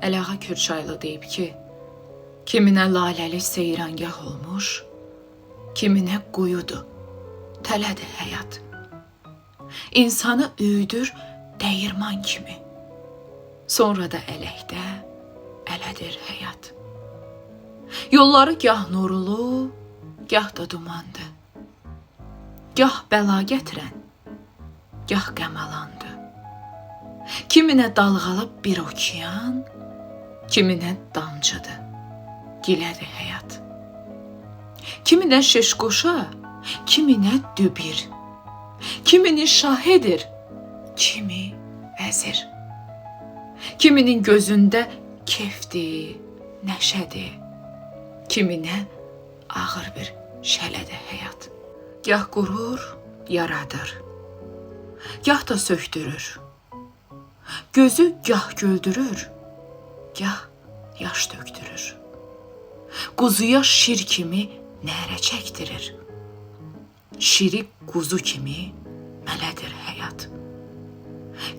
Əliağa Kürçaylı deyib ki, kiminə laləli seyrangah olmuş, kiminə quyudur, tələdir həyat. İnsanı üyüdür dəyirman kimi, sonra da ələkdə ələdir həyat. Yolları gah nurlu, gah da dumandı. Gah bəla gətirən, gah qəmalandı. Kiminə dalğalıb bir okean, kiminə damcıdır, gilədir həyat. Kiminə şiş qoşa, kiminə dübir, kimini şah edir, kimi vəzir. Kiminin gözündə kefdir, nəşədir, kiminə ağır bir şələdir həyat. Gah qurur, yaradır, gah da söktürür. Gözü gah güldürür, gah yaş döktürür. Quzuya şir kimi nərə çəkdirir. Şiri quzu kimi mələdir həyat.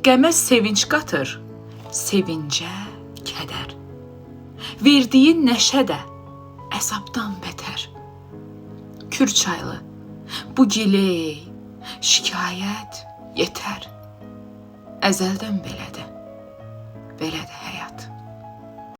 Qəmə sevinç qatır, sevincə kədər. Verdiyin nəşə də əzabdan bətər. Kürçaylı, bu giley, şikayət yetər. Əzəldən belədir, belədir həyat.